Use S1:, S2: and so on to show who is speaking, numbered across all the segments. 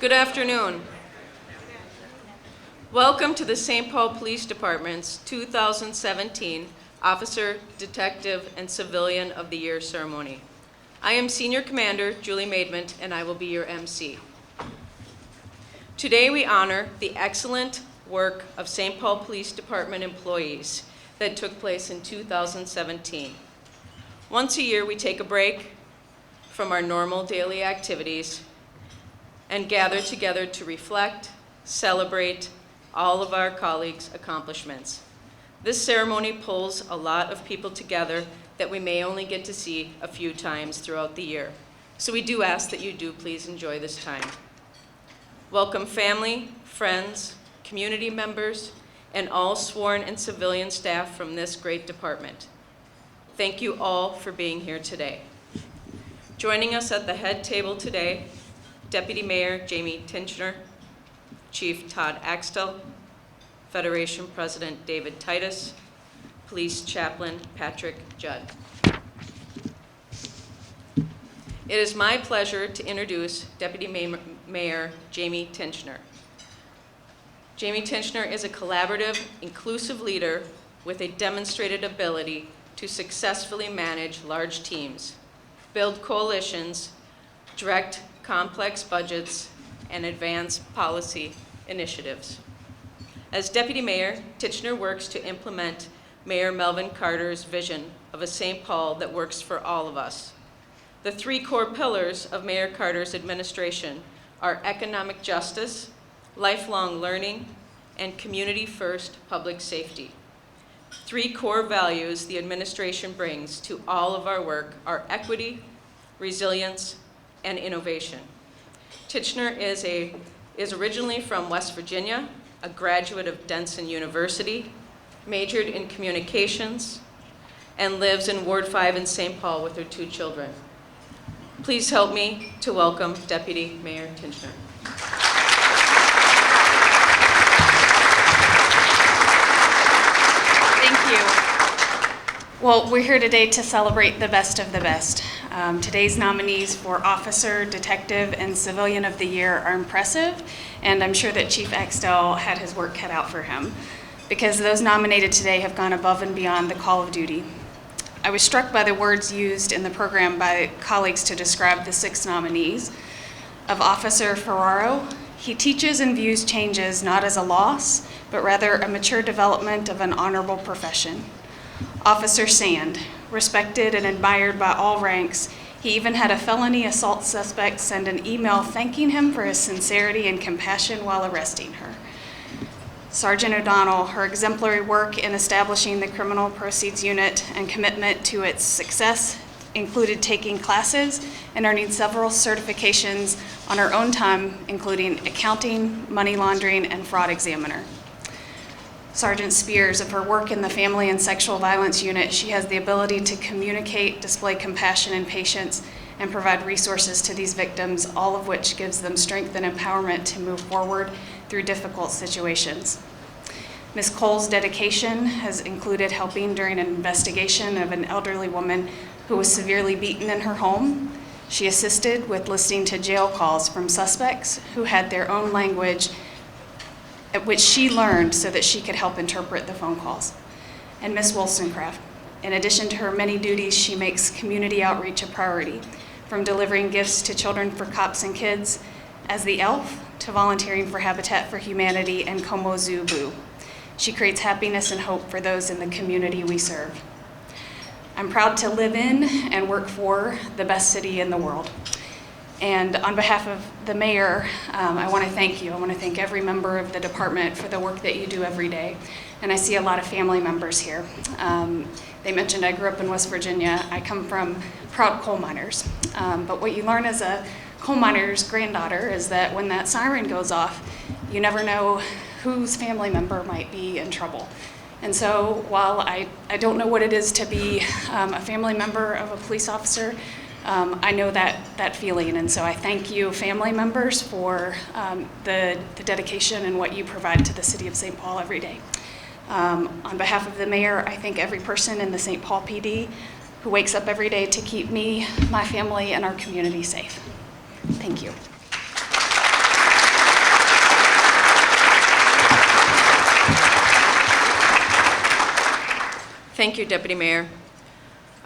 S1: Good afternoon. Welcome to the St. Paul Police Department's 2017 Officer, Detective, and Civilian of the Year ceremony. I am Senior Commander Julie Maidment, and I will be your MC. Today we honor the excellent work of St. Paul Police Department employees that took place in 2017. Once a year we take a break from our normal daily activities and gather together to reflect, celebrate all of our colleagues' accomplishments. This ceremony pulls a lot of people together that we may only get to see a few times throughout the year. So we do ask that you do please enjoy this time. Welcome family, friends, community members, and all sworn and civilian staff from this great department. Thank you all for being here today. Joining us at the head table today, Deputy Mayor Jaime Tincher, Chief Todd Axtell, Federation President David Titus, Police Chaplain Patrick Judd. It is my pleasure to introduce Deputy Mayor Jaime Tincher. Jaime Tincher is a collaborative, inclusive leader with a demonstrated ability to successfully manage large teams, build coalitions, direct complex budgets, and advance policy initiatives. As Deputy Mayor, Tincher works to implement Mayor Melvin Carter's vision of a St. Paul that works for all of us. The three core pillars of Mayor Carter's administration are economic justice, lifelong learning, and community-first public safety. Three core values the administration brings to all of our work are equity, resilience, and innovation. Tincher is originally from West Virginia, a graduate of Denson University, majored in communications, and lives in Ward 5 in St. Paul with her 2 children. Please help me to welcome Deputy Mayor Tincher.
S2: Thank you. Well, we're here today to celebrate the best of the best. Today's nominees for Officer, Detective, and Civilian of the Year are impressive, and I'm sure that Chief Axtell had his work cut out for him, because those nominated today have gone above and beyond the call of duty. I was struck by the words used in the program by colleagues to describe the 6 nominees. Of Officer Ferraro, he teaches and views changes not as a loss, but rather a mature development of an honorable profession. Officer Sand, respected and admired by all ranks, he even had a felony assault suspect send an email thanking him for his sincerity and compassion while arresting her. Sergeant O'Donnell, her exemplary work in establishing the Criminal Proceeds Unit and commitment to its success included taking classes and earning several certifications on her own time, including accounting, money laundering, and fraud examiner. Sergeant Spears, of her work in the Family and Sexual Violence Unit, she has the ability to communicate, display compassion and patience, and provide resources to these victims, all of which gives them strength and empowerment to move forward through difficult situations. Ms. Cole's dedication has included helping during an investigation of an elderly woman who was severely beaten in her home. She assisted with listening to jail calls from suspects who had their own language, at which she learned so that she could help interpret the phone calls. And Ms. Woolstencroft, in addition to her many duties, she makes community outreach a priority, from delivering gifts to Children for Cops and Kids as the ELF to volunteering for Habitat for Humanity and Como Zoo Boo. She creates happiness and hope for those in the community we serve. I'm proud to live in and work for the best city in the world. And on behalf of the mayor, I want to thank you. I want to thank every member of the department for the work that you do every day. And I see a lot of family members here. They mentioned I grew up in West Virginia. I come from proud coal miners. But what you learn as a coal miner's granddaughter is that when that siren goes off, you never know whose family member might be in trouble. And so while I don't know what it is to be a family member of a police officer, I know that feeling, and so I thank you, family members, for the dedication and what you provide to the city of St. Paul every day. On behalf of the mayor, I thank every person in the St. Paul PD who wakes up every day to keep me, my family, and our community safe. Thank you.
S1: Thank you, Deputy Mayor.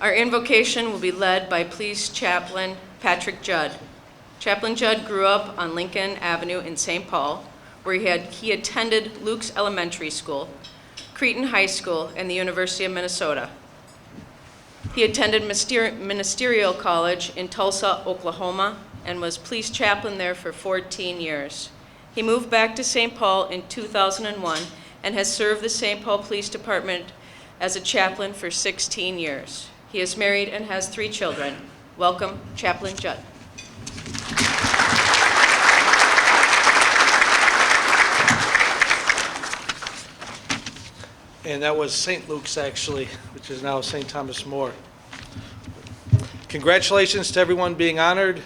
S1: Our invocation will be led by Police Chaplain Patrick Judd. Chaplain Judd grew up on Lincoln Avenue in St. Paul, where he attended Luke's Elementary School, Cretin High School, and the University of Minnesota. He attended Ministerial College in Tulsa, Oklahoma, and was police chaplain there for 14 years. He moved back to St. Paul in 2001 and has served the St. Paul Police Department as a chaplain for 16 years. He is married and has 3 children. Welcome, Chaplain Judd.
S3: And that was St. Luke's, actually, which is now St. Thomas More. Congratulations to everyone being honored.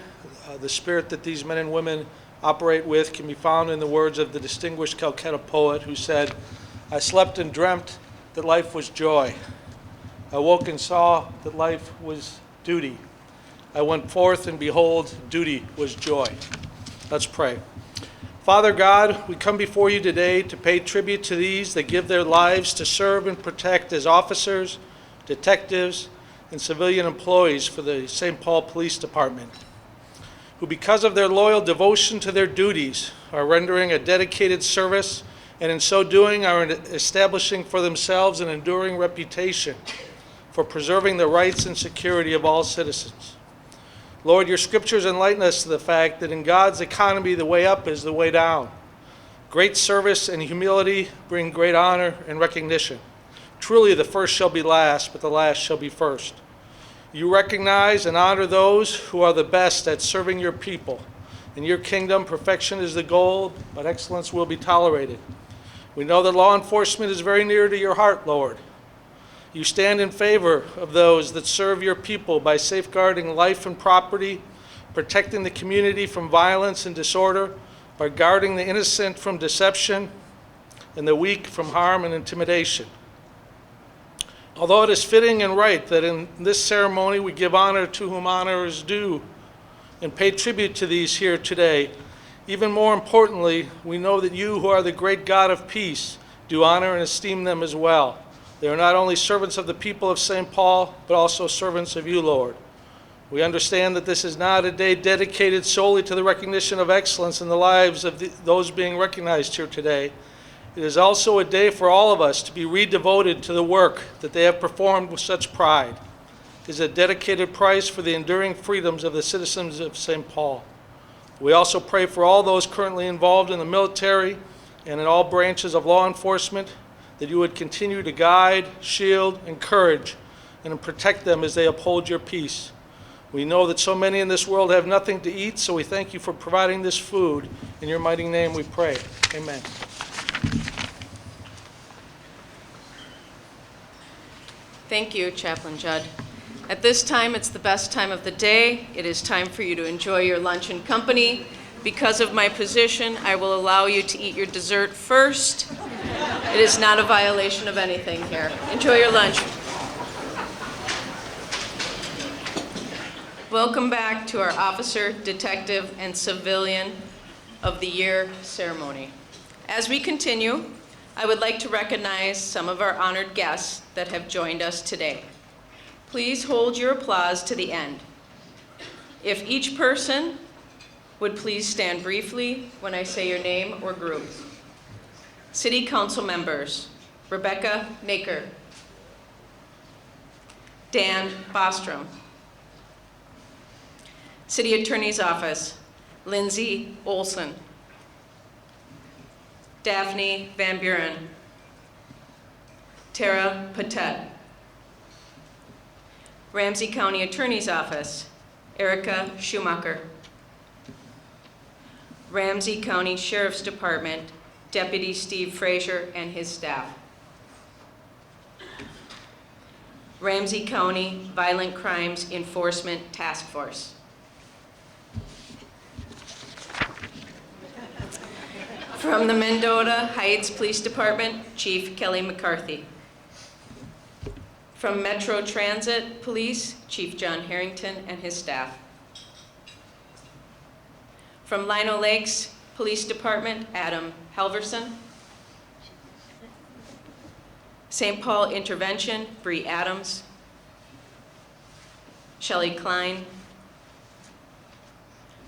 S3: The spirit that these men and women operate with can be found in the words of the distinguished Calcutta poet who said, "I slept and dreamt that life was joy. I woke and saw that life was duty. I went forth and behold, duty was joy." Let's pray. Father God, we come before you today to pay tribute to these that give their lives to serve and protect as officers, detectives, and civilian employees for the St. Paul Police Department, who because of their loyal devotion to their duties are rendering a dedicated service, and in so doing are establishing for themselves an enduring reputation for preserving the rights and security of all citizens. Lord, your scriptures enlighten us to the fact that in God's economy, the way up is the way down. Great service and humility bring great honor and recognition. Truly, the first shall be last, but the last shall be first. You recognize and honor those who are the best at serving your people. In your kingdom, perfection is the goal, but excellence will be tolerated. We know that law enforcement is very near to your heart, Lord. You stand in favor of those that serve your people by safeguarding life and property, protecting the community from violence and disorder, by guarding the innocent from deception and the weak from harm and intimidation. Although it is fitting and right that in this ceremony we give honor to whom honor is due and pay tribute to these here today, even more importantly, we know that you, who are the great God of peace, do honor and esteem them as well. They are not only servants of the people of St. Paul, but also servants of you, Lord. We understand that this is not a day dedicated solely to the recognition of excellence in the lives of those being recognized here today. It is also a day for all of us to be redevoted to the work that they have performed with such pride. It is a dedicated price for the enduring freedoms of the citizens of St. Paul. We also pray for all those currently involved in the military and in all branches of law enforcement, that you would continue to guide, shield, encourage, and protect them as they uphold your peace. We know that so many in this world have nothing to eat, so we thank you for providing this food. In your mighty name we pray. Amen.
S1: Thank you, Chaplain Judd. At this time, it's the best time of the day. It is time for you to enjoy your lunch in company. Because of my position, I will allow you to eat your dessert first. It is not a violation of anything here. Enjoy your lunch. Welcome back to our Officer, Detective, and Civilian of the Year ceremony. As we continue, I would like to recognize some of our honored guests that have joined us today. Please hold your applause to the end. If each person would please stand briefly when I say your name or group. City Council members, Rebecca Naker, Dan Bostrom. City Attorney's Office, Lindsay Olson, Daphne Van Buren, Tara Patet. Ramsey County Attorney's Office, Erica Schumacher. Ramsey County Sheriff's Department, Deputy Steve Frazier and his staff. Ramsey County Violent Crimes Enforcement Task Force. From the Mendota Heights Police Department, Chief Kelly McCarthy. From Metro Transit Police, Chief John Harrington and his staff. From Lino Lakes Police Department, Adam Halverson. St. Paul Intervention, Bree Adams. Shelley Klein.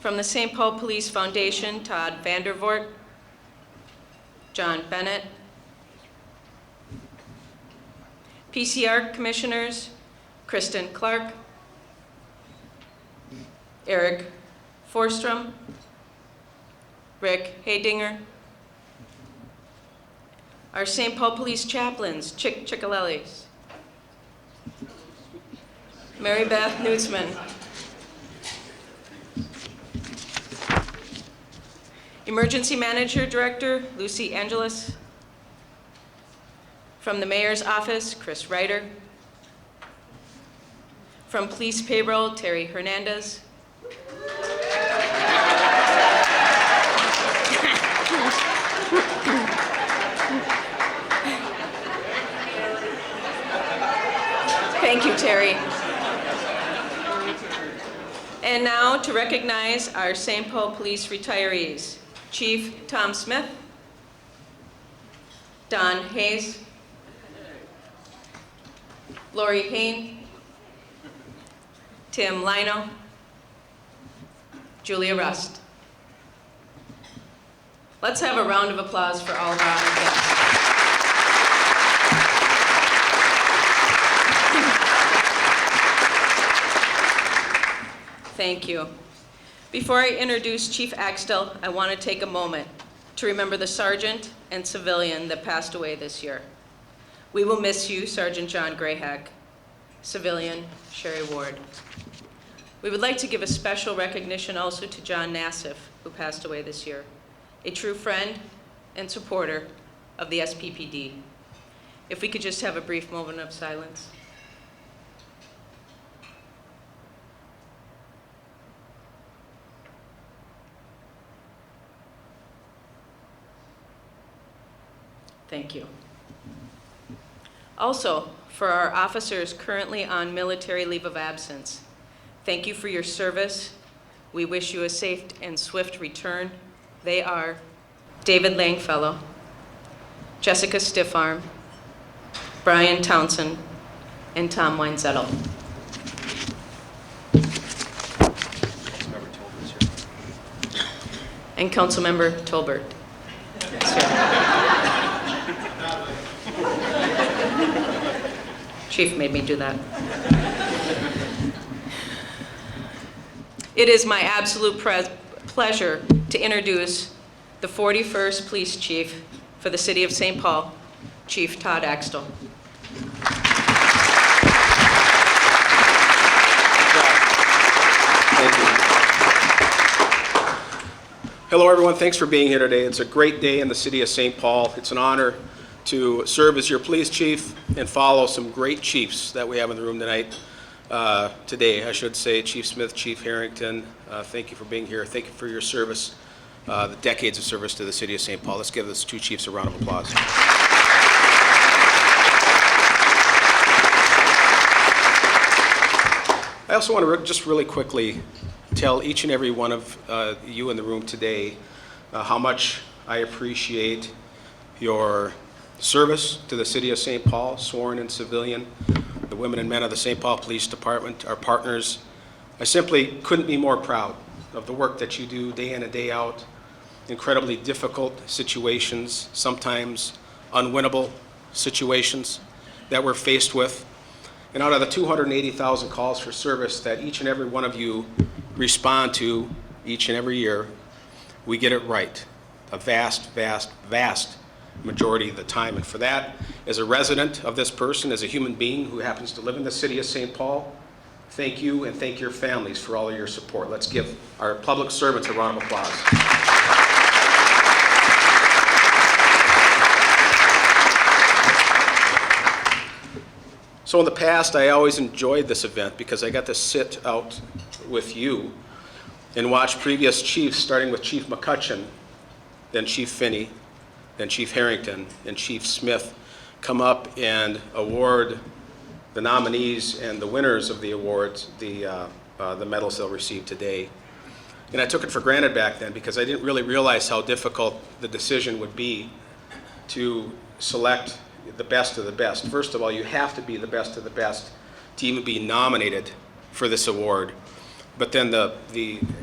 S1: From the St. Paul Police Foundation, Todd Vandervoort. John Bennett. PCR Commissioners, Kristen Clark, Eric Forstrom, Rick Haydinger. Our St. Paul Police Chaplains, Chick Chickalellis, Mary Beth Nutzman, Emergency Manager Director, Lucy Angeles. From the Mayor's Office, Chris Ryder. From Police Payroll, Terry Hernandez. Thank you, Terry. And now to recognize our St. Paul Police retirees. Chief Tom Smith, Don Hayes, Lauri Hain, Tim Lino, Julia Rust. Let's have a round of applause for all of our honored guests. Thank you. Before I introduce Chief Axtell, I want to take a moment to remember the sergeant and civilian that passed away this year. We will miss you, Sergeant John Grayhack, civilian Sherry Ward. We would like to give a special recognition also to John Nassif, who passed away this year, a true friend and supporter of the SPPD. If we could just have a brief moment of silence. Thank you. Also, for our officers currently on military leave of absence, thank you for your service. We wish you a safe and swift return. They are David Langfellow, Jessica Stiffarm, Brian Townsend, and Tom Weinzettel. And Councilmember Tolbert. Chief made me do that. It is my absolute pleasure to introduce the 41st Police Chief for the City of St. Paul, Chief Todd Axtell.
S4: Thank you. Hello, everyone. Thanks for being here today. It's a great day in the City of St. Paul. It's an honor to serve as your police chief and follow some great chiefs that we have in the room tonight. Today, I should say, Chief Smith, Chief Harrington, thank you for being here. Thank you for your service, the decades of service to the City of St. Paul. Let's give those two chiefs a round of applause. I also want to just really quickly tell each and every one of you in the room today how much I appreciate your service to the City of St. Paul, sworn and civilian, the women and men of the St. Paul Police Department, our partners. I simply couldn't be more proud of the work that you do day in and day out. Incredibly difficult situations, sometimes unwinnable situations that we're faced with. And out of the 280,000 calls for service that each and every one of you respond to each and every year, we get it right. A vast, vast, vast majority of the time. And for that, as a resident of this person, as a human being who happens to live in the City of St. Paul, thank you and thank your families for all of your support. Let's give our public servants a round of applause. So in the past, I always enjoyed this event because I got to sit out with you and watch previous chiefs, starting with Chief McCutcheon, then Chief Finney, then Chief Harrington, and Chief Smith, come up and award the nominees and the winners of the awards the medals they'll receive today. And I took it for granted back then because I didn't really realize how difficult the decision would be to select the best of the best. First of all, you have to be the best of the best to even be nominated for this award. But then the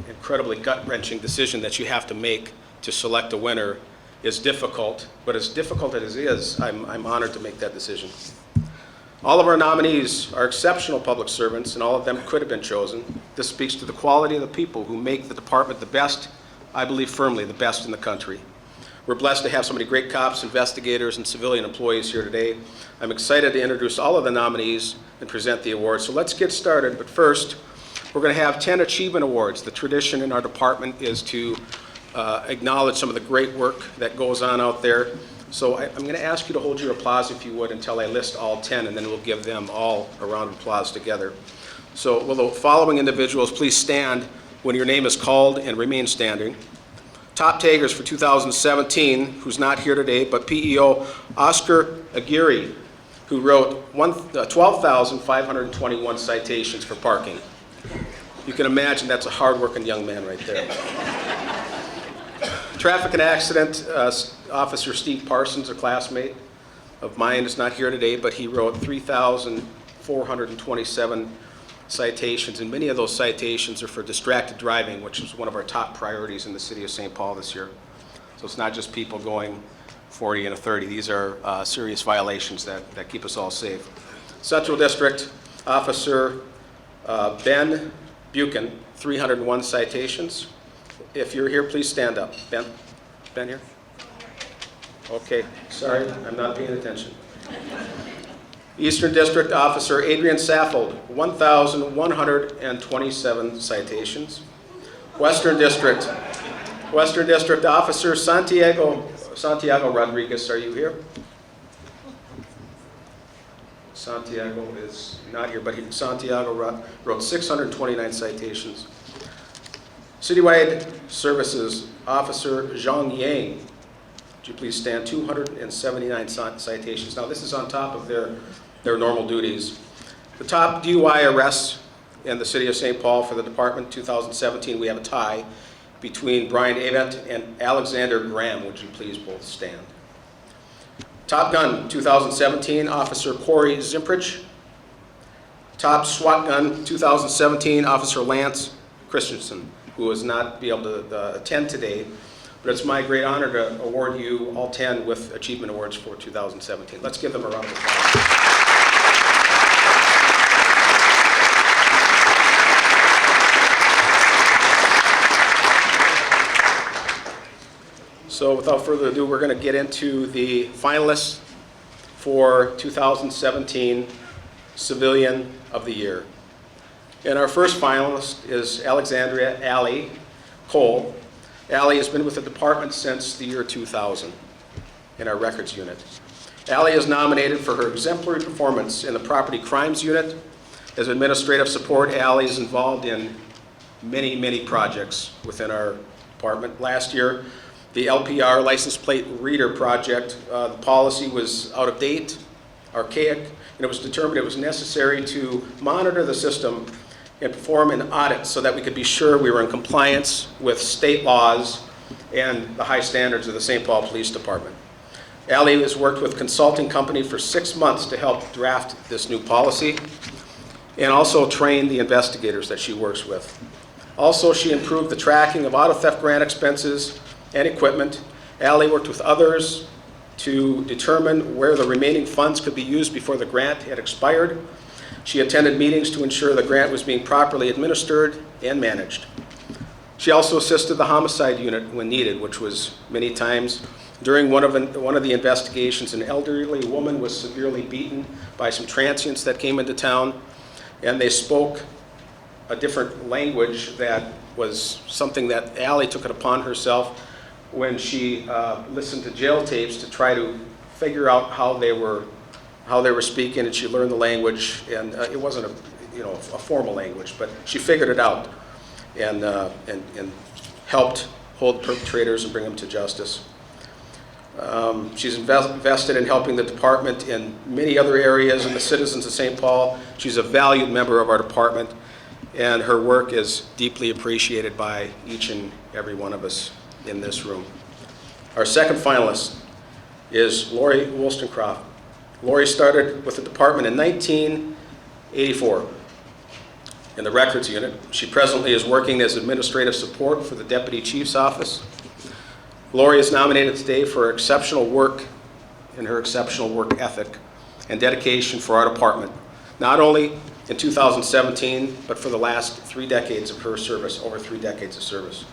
S4: incredibly gut-wrenching decision that you have to make to select a winner is difficult. But as difficult as it is, I'm honored to make that decision. All of our nominees are exceptional public servants, and all of them could have been chosen. This speaks to the quality of the people who make the department the best, I believe firmly, the best in the country. We're blessed to have so many great cops, investigators, and civilian employees here today. I'm excited to introduce all of the nominees and present the awards. So let's get started. But first, we're going to have 10 achievement awards. The tradition in our department is to acknowledge some of the great work that goes on out there. So I'm going to ask you to hold your applause, if you would, until I list all 10, and then we'll give them all a round of applause together. So will the following individuals please stand when your name is called and remain standing. Top Taggers for 2017, who's not here today, but PEO Oscar Aguirre, who wrote 12,521 citations for parking. You can imagine that's a hard-working young man right there. Traffic and Accident Officer Steve Parsons, a classmate of mine, is not here today, but he wrote 3,427 citations, and many of those citations are for distracted driving, which is one of our top priorities in the city of St. Paul this year. So it's not just people going 40 and a 30. These are serious violations that keep us all safe. Central District Officer Ben Buchan, 301 citations. If you're here, please stand up. Ben? Ben here? Okay, sorry, I'm not paying attention. Eastern District Officer Adrian Saffold, 1,127 citations. Western District Officer Santiago Rodriguez, are you here? Santiago is not here, but Santiago wrote 629 citations. Citywide Services Officer Zhang Yang, would you please stand, 279 citations. Now this is on top of their normal duties. The top DUI arrests in the city of St. Paul for the department 2017, we have a tie between Brian Avent and Alexandra Graham. Would you please both stand? Top Gun 2017, Officer Corey Zimprich. Top SWAT Gun 2017, Officer Lance Christensen, who was not be able to attend today, but it's my great honor to award you all 10 with achievement awards for 2017. Let's give them a round of applause. So without further ado, we're going to get into the finalists for 2017 Civilian of the Year. And our first finalist is Alexandra Allie Cole. Allie has been with the department since the year 2000 in our records unit. Allie is nominated for her exemplary performance in the property crimes unit. As administrative support, Allie is involved in many, many projects within our department. Last year, the LPR license plate reader project, the policy was out of date, archaic, and it was determined it was necessary to monitor the system and perform an audit so that we could be sure we were in compliance with state laws and the high standards of the St. Paul Police Department. Allie has worked with a consulting company for 6 months to help draft this new policy and also train the investigators that she works with. Also, she improved the tracking of auto theft grant expenses and equipment. Allie worked with others to determine where the remaining funds could be used before the grant had expired. She attended meetings to ensure the grant was being properly administered and managed. She also assisted the homicide unit when needed, which was many times. During one of the investigations, an elderly woman was severely beaten by some transients that came into town, and they spoke a different language that was something that Allie took it upon herself when she listened to jail tapes to try to figure out how they were speaking, and she learned the language, and it wasn't a formal language, but she figured it out and helped hold perpetrators and bring them to justice. She's invested in helping the department in many other areas and the citizens of St. Paul. She's a valued member of our department, and her work is deeply appreciated by each and every one of us in this room. Our second finalist is Lauri Woolstencroft. Lauri started with the department in 1984 in the records unit. She presently is working as administrative support for the Deputy Chief's office. Lauri is nominated today for her exceptional work and her exceptional work ethic and dedication for our department, not only in 2017, but for the last 3 decades of her service, over 3 decades of service.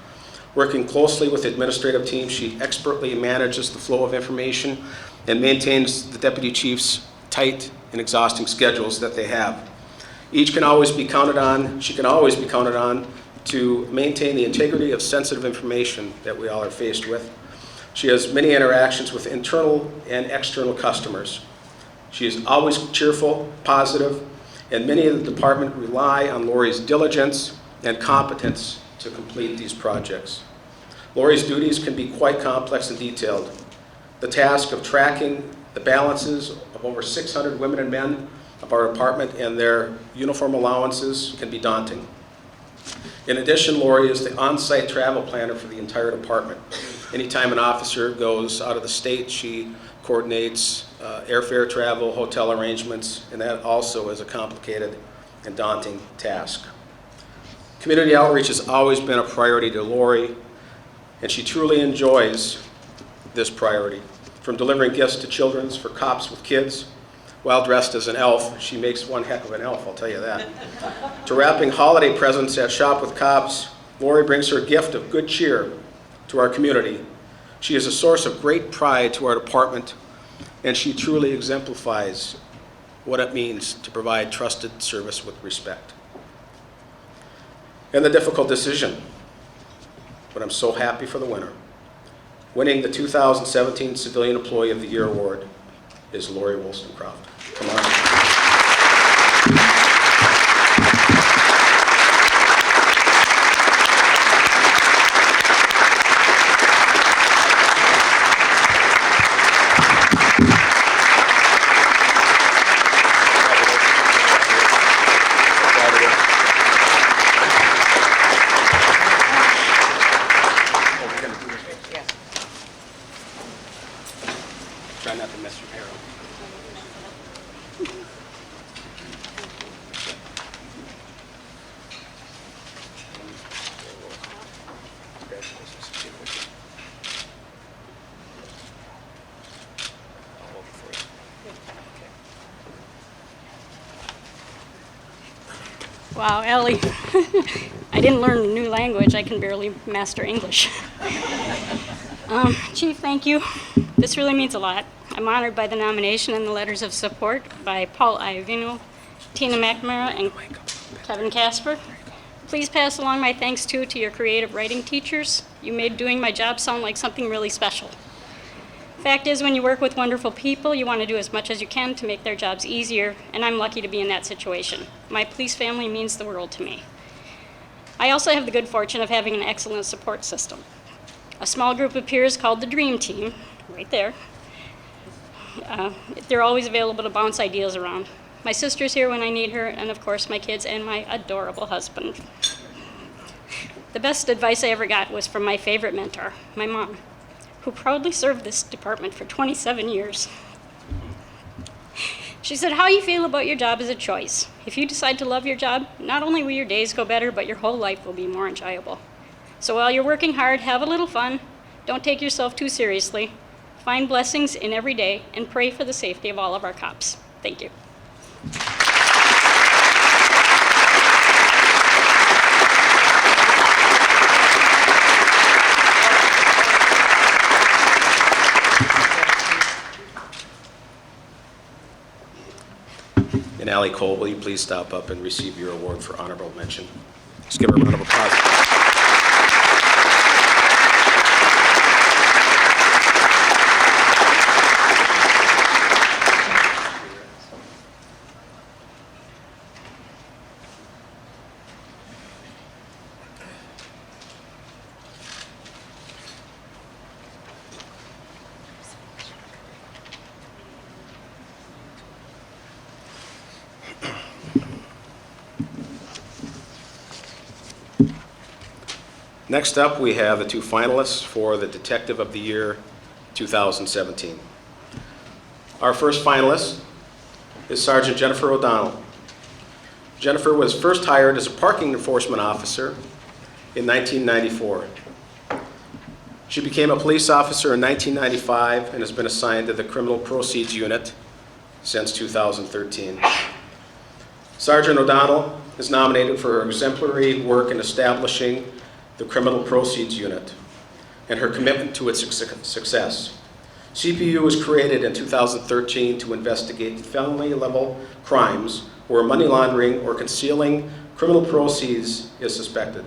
S4: Working closely with the administrative team, she expertly manages the flow of information and maintains the deputy chief's tight and exhausting schedules that they have. She can always be counted on to maintain the integrity of sensitive information that we all are faced with. She has many interactions with internal and external customers. She is always cheerful, positive, and many of the department rely on Lauri's diligence and competence to complete these projects. Lauri's duties can be quite complex and detailed. The task of tracking the balances of over 600 women and men of our department and their uniform allowances can be daunting. In addition, Lauri is the on-site travel planner for the entire department. Anytime an officer goes out of the state, she coordinates airfare travel, hotel arrangements, and that also is a complicated and daunting task. Community outreach has always been a priority to Lauri, and she truly enjoys this priority. From delivering gifts to children's for cops with kids, while dressed as an elf, she makes one heck of an elf, I'll tell you that, to wrapping holiday presents at Shop with Cops, Lauri brings her gift of good cheer to our community. She is a source of great pride to our department, and she truly exemplifies what it means to provide trusted service with respect. And the difficult decision, but I'm so happy for the winner. Winning the 2017 Civilian Employee of the Year Award is Lauri Woolstencroft. Come on. Try not to mess your hair up.
S5: Wow, Ellie, I didn't learn a new language. I can barely master English. Chief, thank you. This really means a lot. I'm honored by the nomination and the letters of support by Paul Iovino, Tina McNamara, and Kevin Casper. Please pass along my thanks too to your creative writing teachers. You made doing my job sound like something really special. Fact is, when you work with wonderful people, you want to do as much as you can to make their jobs easier, and I'm lucky to be in that situation. My police family means the world to me. I also have the good fortune of having an excellent support system. A small group of peers called the Dream Team, right there. They're always available to bounce ideas around. My sister's here when I need her, and of course my kids and my adorable husband. The best advice I ever got was from my favorite mentor, my mom, who proudly served this department for 27 years. She said, how you feel about your job is a choice. If you decide to love your job, not only will your days go better, but your whole life will be more enjoyable. So while you're working hard, have a little fun. Don't take yourself too seriously. Find blessings in every day and pray for the safety of all of our cops. Thank you.
S4: And Allie Cole, will you please stop up and receive your award for honorable mention? Let's give her a round of applause. Next up, we have the 2 finalists for the Detective of the Year 2017. Our first finalist is Sergeant Jennifer O'Donnell. Jennifer was first hired as a parking enforcement officer in 1994. She became a police officer in 1995 and has been assigned to the Criminal Proceeds Unit since 2013. Sergeant O'Donnell is nominated for her exemplary work in establishing the Criminal Proceeds Unit and her commitment to its success. CPU was created in 2013 to investigate felony-level crimes where money laundering or concealing criminal proceeds is suspected.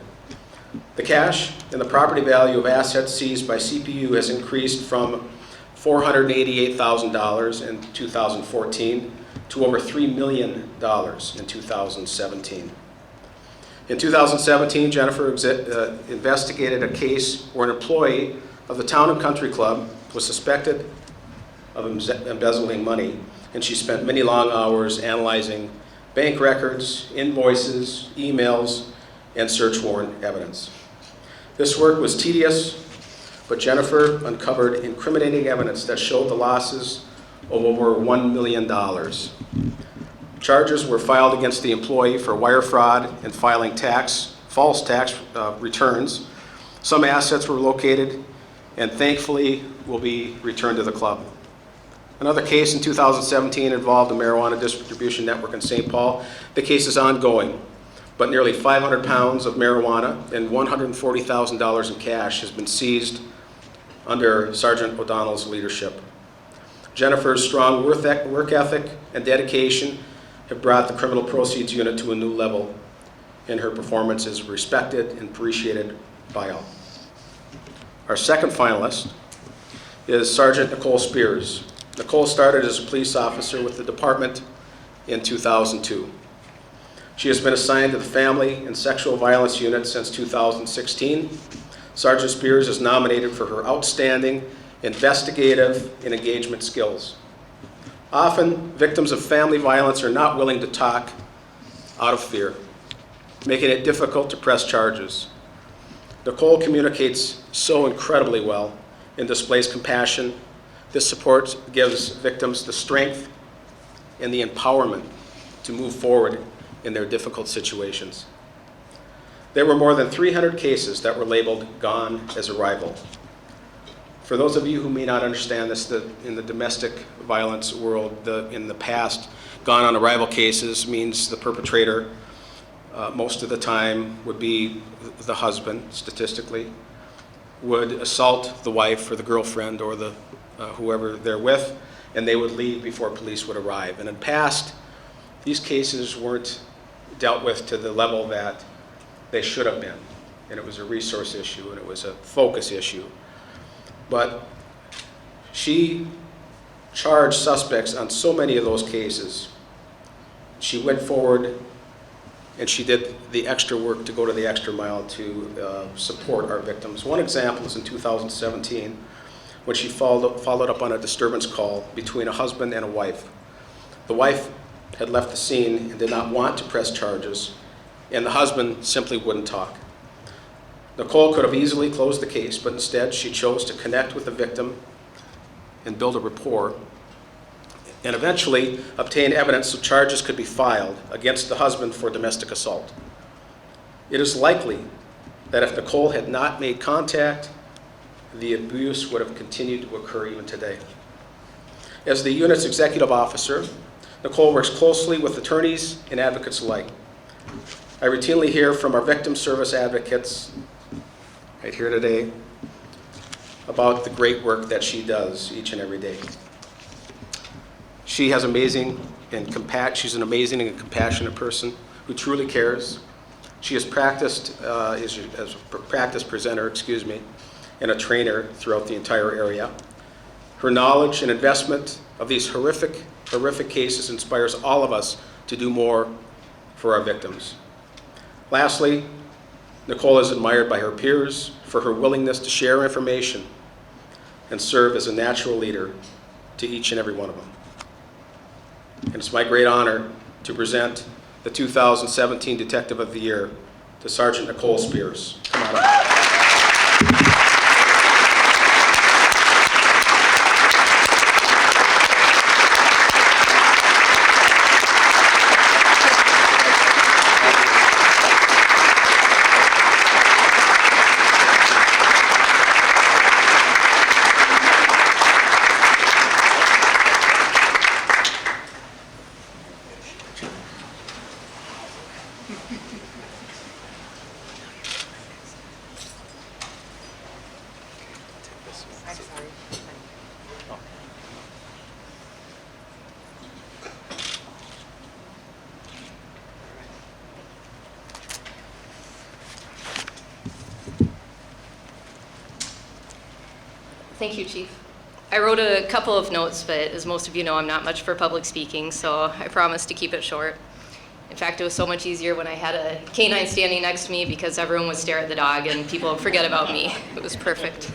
S4: The cash and the property value of assets seized by CPU has increased from $488,000 in 2014 to over $3 million in 2017. In 2017, Jennifer investigated a case where an employee of the Town and Country Club was suspected of embezzling money, and she spent many long hours analyzing bank records, invoices, emails, and search warrant evidence. This work was tedious, but Jennifer uncovered incriminating evidence that showed the losses of over $1 million. Charges were filed against the employee for wire fraud and filing false tax returns. Some assets were located and thankfully will be returned to the club. Another case in 2017 involved a marijuana distribution network in St. Paul. The case is ongoing, but nearly 500 pounds of marijuana and $140,000 in cash has been seized under Sergeant O'Donnell's leadership. Jennifer's strong work ethic and dedication have brought the Criminal Proceeds Unit to a new level, and her performance is respected and appreciated by all. Our second finalist is Sergeant Nicole Spears. Nicole started as a police officer with the department in 2002. She has been assigned to the Family and Sexual Violence Unit since 2016. Sergeant Spears is nominated for her outstanding investigative and engagement skills. Often, victims of family violence are not willing to talk out of fear, making it difficult to press charges. Nicole communicates so incredibly well and displays compassion. This support gives victims the strength and the empowerment to move forward in their difficult situations. There were more than 300 cases that were labeled gone as a rival. For those of you who may not understand this, in the domestic violence world, in the past, gone on arrival cases means the perpetrator, most of the time, would be the husband, statistically, would assault the wife or the girlfriend or the whoever they're with, and they would leave before police would arrive. And in the past, these cases weren't dealt with to the level that they should have been, and it was a resource issue and it was a focus issue. But she charged suspects on so many of those cases. She went forward and she did the extra work to go to the extra mile to support our victims. One example is in 2017 when she followed up on a disturbance call between a husband and a wife. The wife had left the scene and did not want to press charges, and the husband simply wouldn't talk. Nicole could have easily closed the case, but instead she chose to connect with the victim and build a rapport, and eventually obtain evidence so charges could be filed against the husband for domestic assault. It is likely that if Nicole had not made contact, the abuse would have continued to occur even today. As the unit's executive officer, Nicole works closely with attorneys and advocates alike. I routinely hear from our victim service advocates right here today about the great work that she does each and every day. She's an amazing and compassionate person who truly cares. She has practiced as a practice presenter, and a trainer throughout the entire area. Her knowledge and investment of these horrific cases inspires all of us to do more for our victims. Lastly, Nicole is admired by her peers for her willingness to share information and serve as a natural leader to each and every one of them. And it's my great honor to present the 2017 Detective of the Year to Sergeant Nicole Spears. Come on up.
S6: Thank you, Chief. I wrote a couple of notes, but as most of you know, I'm not much for public speaking, so I promise to keep it short. In fact, it was so much easier when I had a canine standing next to me because everyone would stare at the dog and people would forget about me. It was perfect.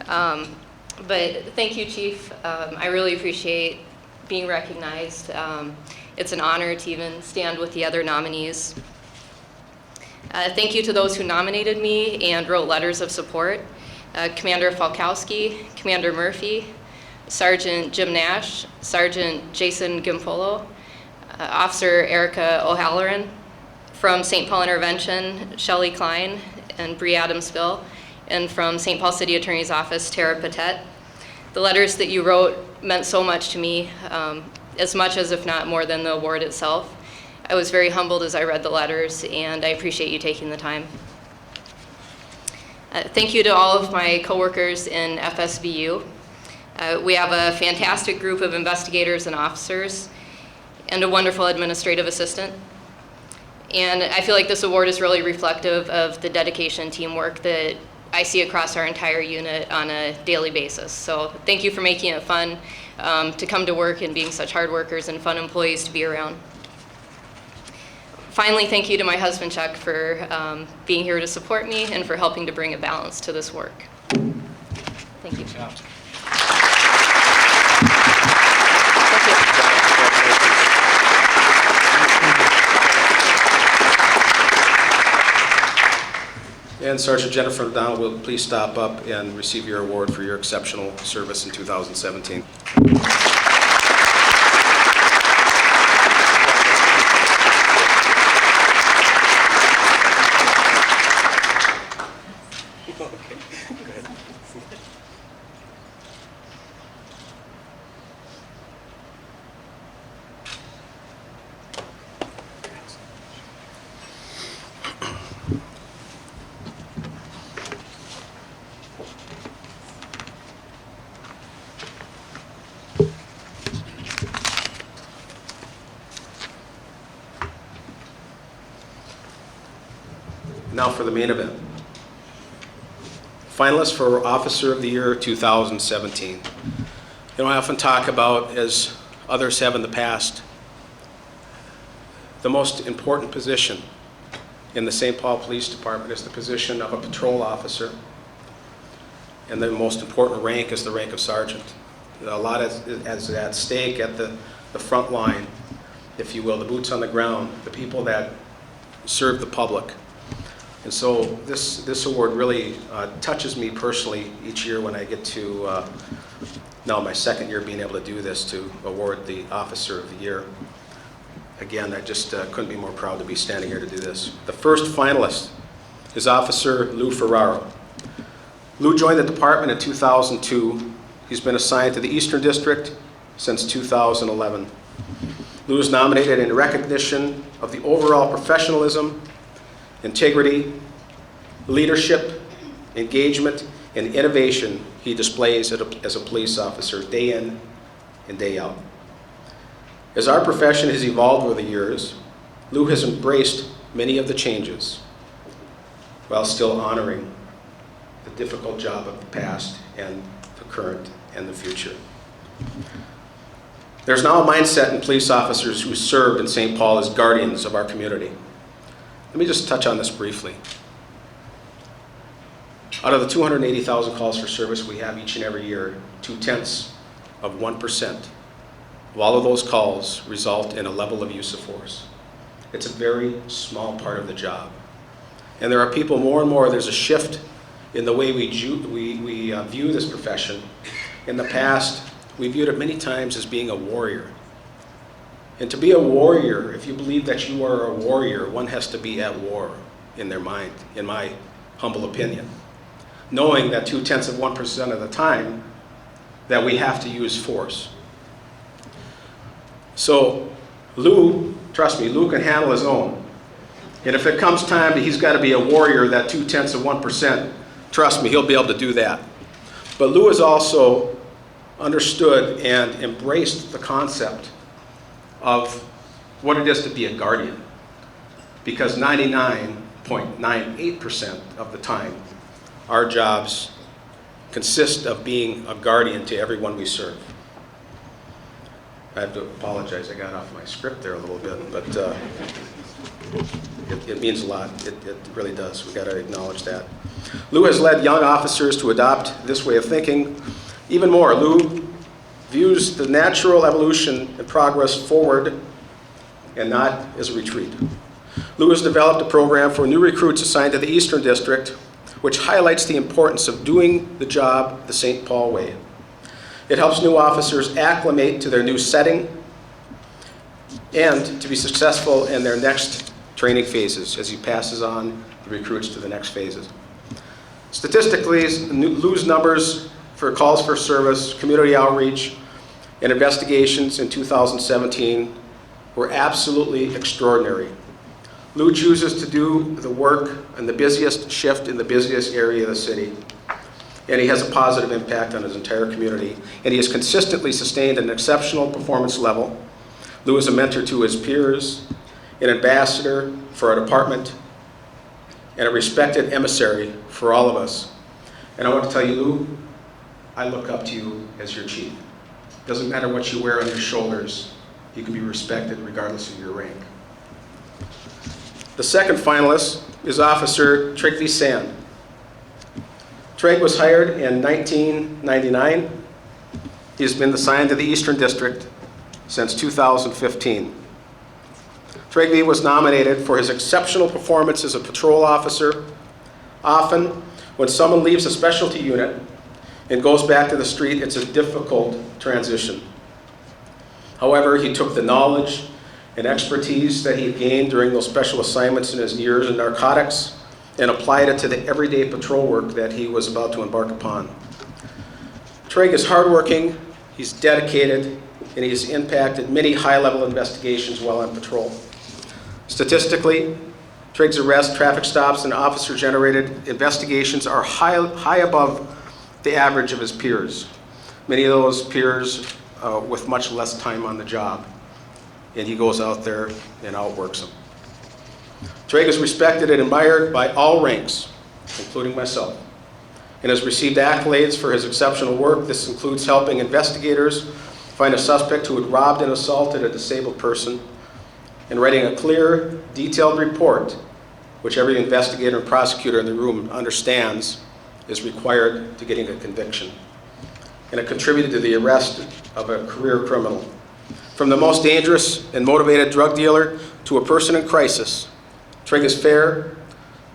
S6: But thank you, Chief. I really appreciate being recognized. It's an honor to even stand with the other nominees. Thank you to those who nominated me and wrote letters of support. Commander Falkowski, Commander Murphy, Sergeant Jim Nash, Sergeant Jason Gimpolo, Officer Erica O'Halloran, from St. Paul Intervention, Shelley Klein and Bree Adams-Bill, and from St. Paul City Attorney's Office, Tara Patet. The letters that you wrote meant so much to me, as much as if not more than the award itself. I was very humbled as I read the letters, and I appreciate you taking the time. Thank you to all of my coworkers in FSVU. We have a fantastic group of investigators and officers and a wonderful administrative assistant. And I feel like this award is really reflective of the dedication and teamwork that I see across our entire unit on a daily basis. So thank you for making it fun to come to work and being such hard workers and fun employees to be around. Finally, thank you to my husband, Chuck, for being here to support me and for helping to bring a balance to this work. Thank you. Thank you.
S4: And Sergeant Jennifer McDonald will please stop up and receive your award for your exceptional service in 2017. Now for the main event. Finalists for Officer of the Year 2017. You know, I often talk about, as others have in the past, the most important position in the St. Paul Police Department is the position of a patrol officer, and the most important rank is the rank of sergeant. A lot is at stake at the front line, if you will, the boots on the ground, the people that serve the public. And so this award really touches me personally each year when I get to, now my second year being able to do this, to award the Officer of the Year. Again, I just couldn't be more proud to be standing here to do this. The first finalist is Officer Lou Ferraro. Lou joined the department in 2002. He's been assigned to the Eastern District since 2011. Lou is nominated in recognition of the overall professionalism, integrity, leadership, engagement, and innovation he displays as a police officer day in and day out. As our profession has evolved over the years, Lou has embraced many of the changes while still honoring the difficult job of the past and the current and the future. There's now a mindset in police officers who served in St. Paul as guardians of our community. Let me just touch on this briefly. Out of the 280,000 calls for service we have each and every year, 0.2% of all of those calls result in a level of use of force. It's a very small part of the job. And there are people more and more, there's a shift in the way we view this profession. In the past, we viewed it many times as being a warrior. And to be a warrior, if you believe that you are a warrior, one has to be at war in their mind, in my humble opinion. Knowing that 0.2% of the time that we have to use force. So Lou, trust me, Lou can handle his own. And if it comes time that he's got to be a warrior, that 0.2%, trust me, he'll be able to do that. But Lou has also understood and embraced the concept of what it is to be a guardian, because 99.98% of the time, our jobs consist of being a guardian to everyone we serve. I have to apologize, I got off my script there a little bit, but it means a lot. It really does. We got to acknowledge that. Lou has led young officers to adopt this way of thinking. Even more, Lou views the natural evolution and progress forward and not as a retreat. Lou has developed a program for new recruits assigned to the Eastern District, which highlights the importance of doing the job the St. Paul way. It helps new officers acclimate to their new setting and to be successful in their next training phases as he passes on the recruits to the next phases. Statistically, Lou's numbers for calls for service, community outreach, and investigations in 2017 were absolutely extraordinary. Lou chooses to do the work in the busiest shift in the busiest area of the city, and he has a positive impact on his entire community, and he has consistently sustained an exceptional performance level. Lou is a mentor to his peers, an ambassador for our department, and a respected emissary for all of us. And I want to tell you, Lou, I look up to you as your chief. Doesn't matter what you wear on your shoulders, you can be respected regardless of your rank. The second finalist is Officer Trygve. Trygve was hired in 1999. He's been assigned to the Eastern District since 2015. Trygve was nominated for his exceptional performance as a patrol officer. Often, when someone leaves a specialty unit and goes back to the street, it's a difficult transition. However, he took the knowledge and expertise that he had gained during those special assignments in his years in narcotics and applied it to the everyday patrol work that he was about to embark upon. Trygve is hardworking, he's dedicated, and he's impacted many high-level investigations while on patrol. Statistically, Trygve's arrests, traffic stops, and officer-generated investigations are high above the average of his peers. Many of those peers with much less time on the job. And he goes out there and outworks them. Trygve is respected and admired by all ranks, including myself, and has received accolades for his exceptional work. This includes helping investigators find a suspect who had robbed and assaulted a disabled person, and writing a clear, detailed report, which every investigator and prosecutor in the room understands is required to getting a conviction. And it contributed to the arrest of a career criminal. From the most dangerous and motivated drug dealer to a person in crisis, Trygve is fair,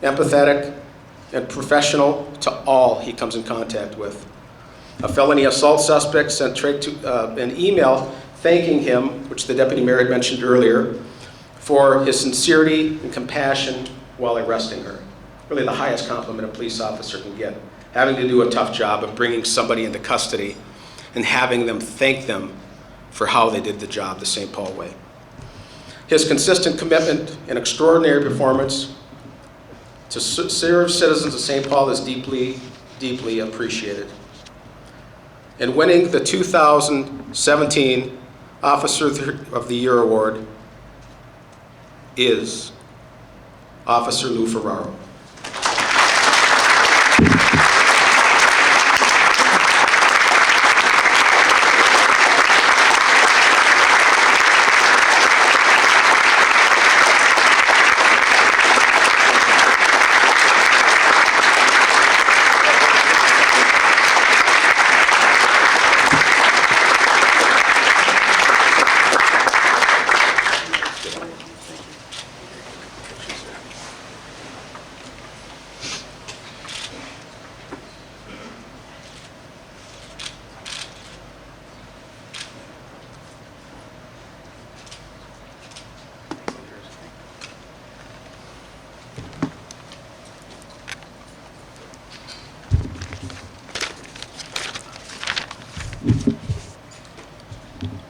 S4: empathetic, and professional to all he comes in contact with. A felony assault suspect sent Trygve an email thanking him, which the deputy mayor had mentioned earlier, for his sincerity and compassion while arresting her. Really the highest compliment a police officer can get, having to do a tough job of bringing somebody into custody and having them thank them for how they did the job the St. Paul way. His consistent commitment and extraordinary performance to serve citizens of St. Paul is deeply, deeply appreciated. And winning the 2017 Officer of the Year Award is Officer Lou Ferraro.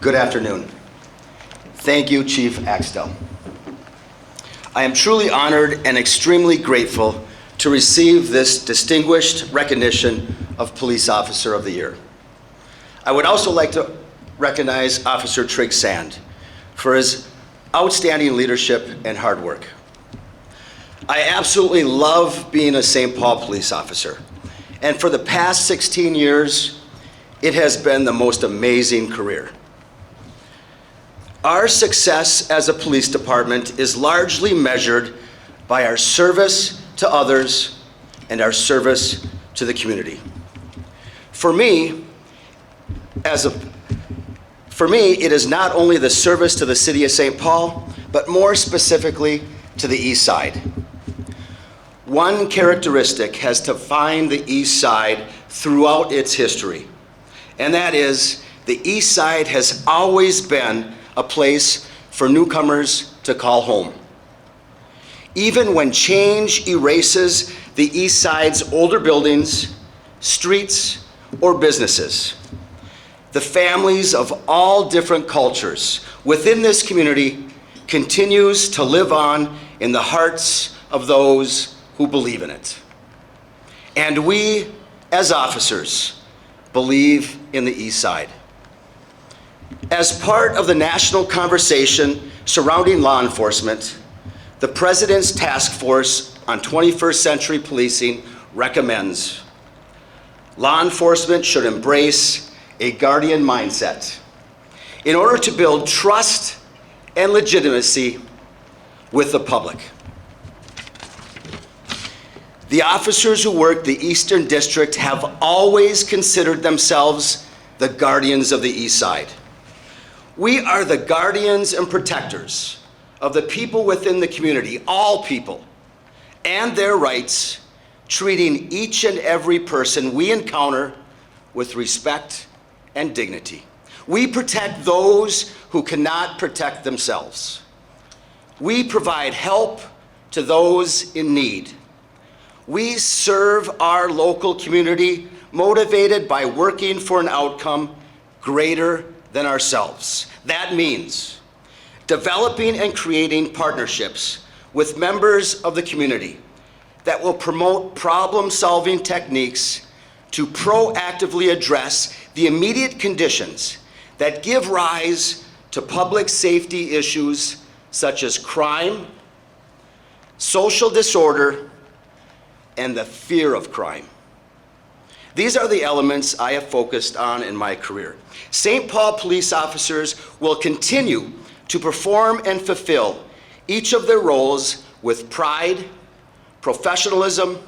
S7: Good afternoon. Thank you, Chief Axtell. I am truly honored and extremely grateful to receive this distinguished recognition of Police Officer of the Year. I would also like to recognize Officer Trygve for his outstanding leadership and hard work. I absolutely love being a St. Paul police officer, and for the past 16 years, it has been the most amazing career. Our success as a police department is largely measured by our service to others and our service to the community. For me, it is not only the service to the city of St. Paul, but more specifically to the East Side. One characteristic has defined the East Side throughout its history, and that is the East Side has always been a place for newcomers to call home. Even when change erases the East Side's older buildings, streets, or businesses, the families of all different cultures within this community continues to live on in the hearts of those who believe in it. And we, as officers, believe in the East Side. As part of the national conversation surrounding law enforcement, the President's Task Force on 21st Century Policing recommends law enforcement should embrace a guardian mindset in order to build trust and legitimacy with the public. The officers who work the Eastern District have always considered themselves the guardians of the East Side. We are the guardians and protectors of the people within the community, all people, and their rights, treating each and every person we encounter with respect and dignity. We protect those who cannot protect themselves. We provide help to those in need. We serve our local community motivated by working for an outcome greater than ourselves. That means developing and creating partnerships with members of the community that will promote problem-solving techniques to proactively address the immediate conditions that give rise to public safety issues such as crime, social disorder, and the fear of crime. These are the elements I have focused on in my career. St. Paul police officers will continue to perform and fulfill each of their roles with pride, professionalism,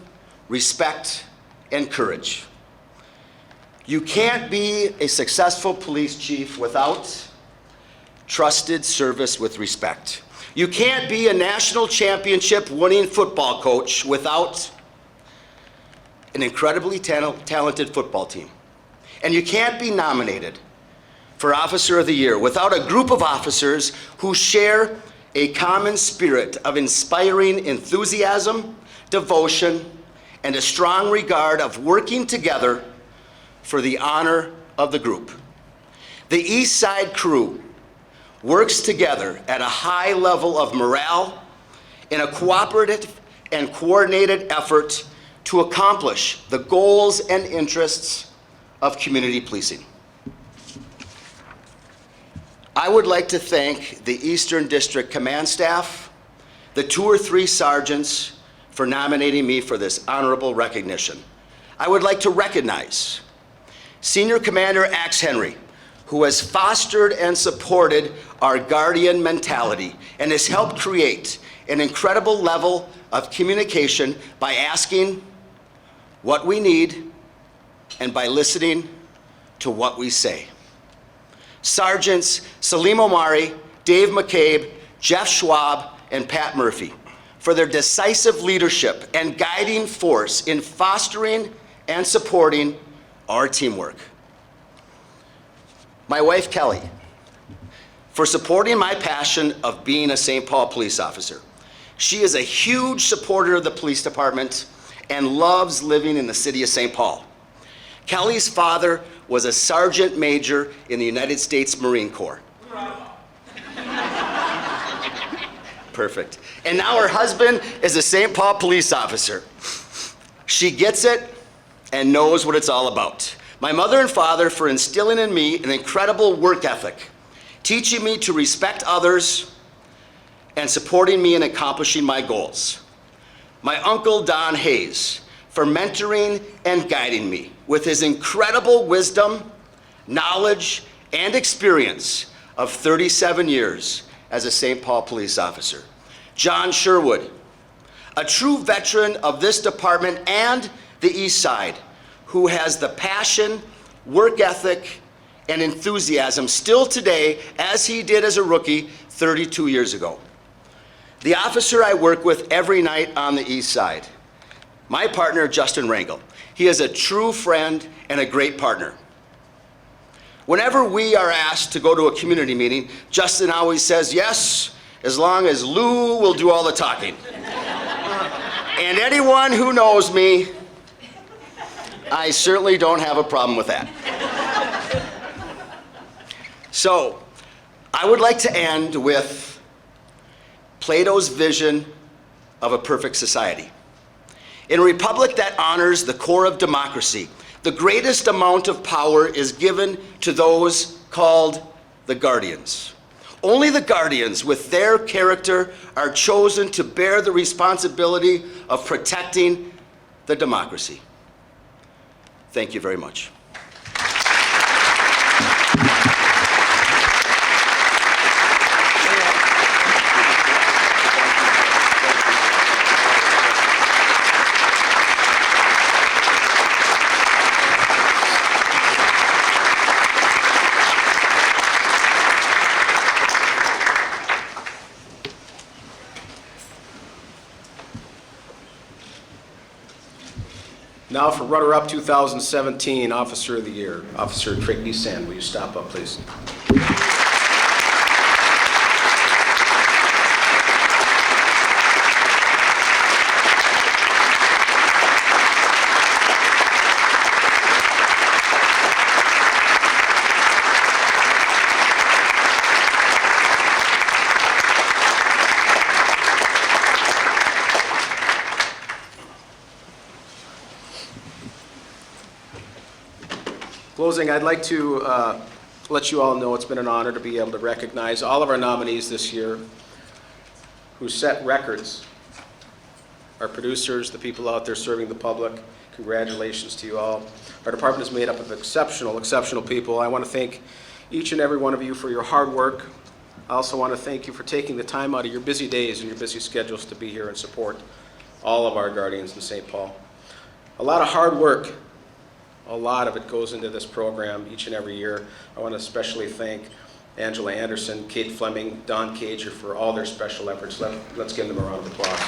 S7: respect, and courage. You can't be a successful police chief without trusted service with respect. You can't be a national championship winning football coach without an incredibly talented football team. And you can't be nominated for Officer of the Year without a group of officers who share a common spirit of inspiring enthusiasm, devotion, and a strong regard of working together for the honor of the group. The East Side crew works together at a high level of morale in a cooperative and coordinated effort to accomplish the goals and interests of community policing. I would like to thank the Eastern District Command Staff, the 2 or 3 sergeants for nominating me for this honorable recognition. I would like to recognize Senior Commander Axe Henry, who has fostered and supported our guardian mentality and has helped create an incredible level of communication by asking what we need and by listening to what we say. Sergeants Salim Omari, Dave McCabe, Jeff Schwab, and Pat Murphy for their decisive leadership and guiding force in fostering and supporting our teamwork. My wife, Kelly, for supporting my passion of being a St. Paul police officer. She is a huge supporter of the police department and loves living in the city of St. Paul. Kelly's father was a sergeant major in the United States Marine Corps. Perfect. And now her husband is a St. Paul police officer. She gets it, and knows what it's all about. My mother and father for instilling in me an incredible work ethic, teaching me to respect others and supporting me in accomplishing my goals. My uncle Don Hayes for mentoring and guiding me with his incredible wisdom, knowledge, and experience of 37 years as a St. Paul police officer. John Sherwood, a true veteran of this department and the East Side, who has the passion, work ethic, and enthusiasm still today as he did as a rookie 32 years ago. The officer I work with every night on the East Side, my partner, Justin Rangel. He is a true friend and a great partner. Whenever we are asked to go to a community meeting, Justin always says, yes, as long as Lou will do all the talking. And anyone who knows me, I certainly don't have a problem with that. So, I would like to end with Plato's vision of a perfect society. In a republic that honors the core of democracy, the greatest amount of power is given to those called the guardians. Only the guardians with their character are chosen to bear the responsibility of protecting the democracy. Thank you very much.
S4: Now for runner-up 2017 Officer of the Year, Officer Trygve. Will you stop up, please? Closing, I'd like to let you all know it's been an honor to be able to recognize all of our nominees this year who set records. Our producers, the people out there serving the public, congratulations to you all. Our department is made up of exceptional people. I want to thank each and every one of you for your hard work. I also want to thank you for taking the time out of your busy days and your busy schedules to be here and support all of our guardians in St. Paul. A lot of hard work. A lot of it goes into this program each and every year. I want to especially thank Angela Anderson, Kate Fleming, Don Cager for all their special efforts. Let's give them a round of applause.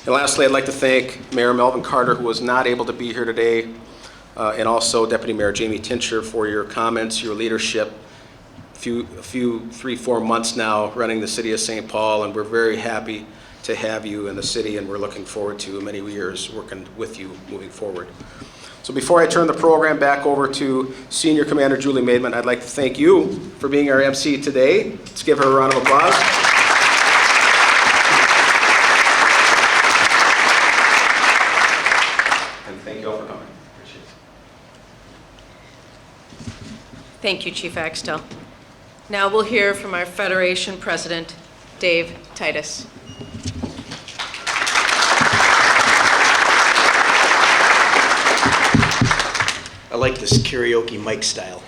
S4: And lastly, I'd like to thank Mayor Melvin Carter, who was not able to be here today, and also Deputy Mayor Jaime Tincher for your comments, your leadership. A few 3-4 months now running the city of St. Paul, and we're very happy to have you in the city, and we're looking forward to many years working with you moving forward. So before I turn the program back over to Senior Commander Julie Maidment, I'd like to thank you for being our MC today. Let's give her a round of applause. And thank you all for coming. Appreciate it.
S1: Thank you, Chief Axtell. Now we'll hear from our Federation President, Dave Titus.
S8: I like this karaoke mic style.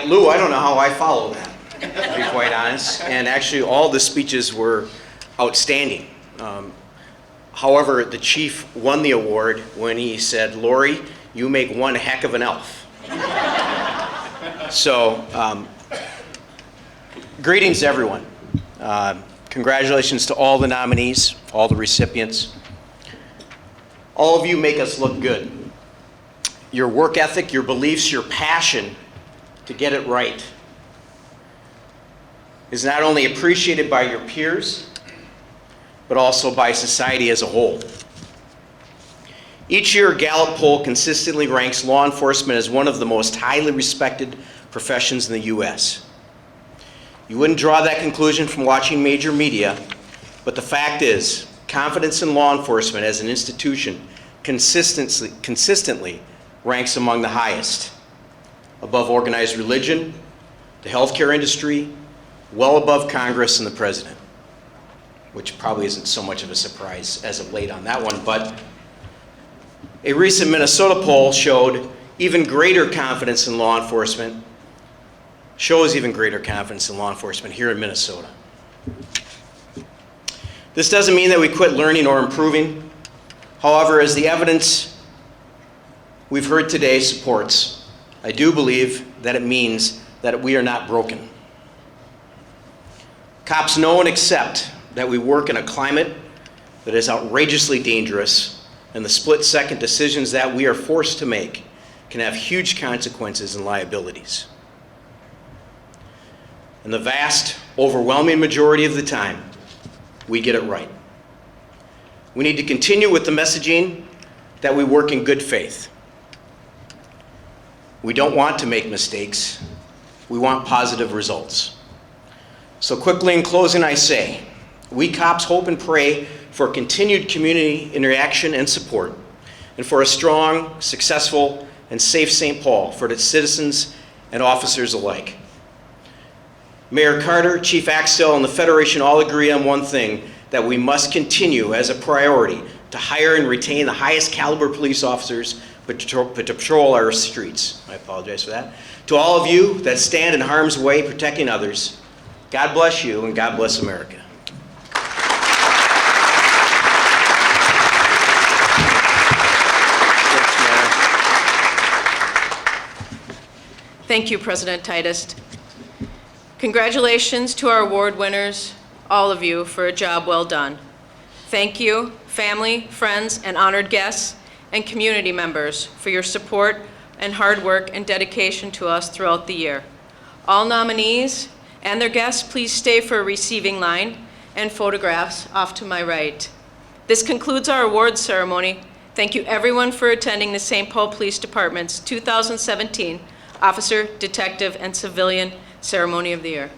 S8: Lou, I don't know how I follow that, to be quite honest. And actually, all the speeches were outstanding. However, the chief won the award when he said, "Lauri, you make one heck of an elf." So, greetings everyone. Congratulations to all the nominees, all the recipients. All of you make us look good. Your work ethic, your beliefs, your passion to get it right is not only appreciated by your peers, but also by society as a whole. Each year, a Gallup poll consistently ranks law enforcement as one of the most highly respected professions in the U.S. You wouldn't draw that conclusion from watching major media, but the fact is, confidence in law enforcement as an institution consistently ranks among the highest, above organized religion, the healthcare industry, well above Congress and the president, which probably isn't so much of a surprise as of late on that one, but a recent Minnesota poll showed even greater confidence in law enforcement, shows even greater confidence in law enforcement here in Minnesota. This doesn't mean that we quit learning or improving. However, as the evidence we've heard today supports, I do believe that it means that we are not broken. Cops know and accept that we work in a climate that is outrageously dangerous, and the split-second decisions that we are forced to make can have huge consequences and liabilities. And the vast, overwhelming majority of the time, we get it right. We need to continue with the messaging that we work in good faith. We don't want to make mistakes. We want positive results. So quickly in closing, I say, we cops hope and pray for continued community interaction and support, and for a strong, successful, and safe St. Paul for its citizens and officers alike. Mayor Carter, Chief Axtell, and the Federation all agree on one thing, that we must continue as a priority to hire and retain the highest caliber police officers to patrol our streets. I apologize for that. To all of you that stand in harm's way protecting others, God bless you and God bless America.
S1: Thank you, President Titus. Congratulations to our award winners, all of you, for a job well done. Thank you, family, friends, and honored guests, and community members for your support and hard work and dedication to us throughout the year. All nominees and their guests, please stay for a receiving line and photographs off to my right. This concludes our awards ceremony. Thank you everyone for attending the St. Paul Police Department's 2017 Officer, Detective, and Civilian Ceremony of the Year.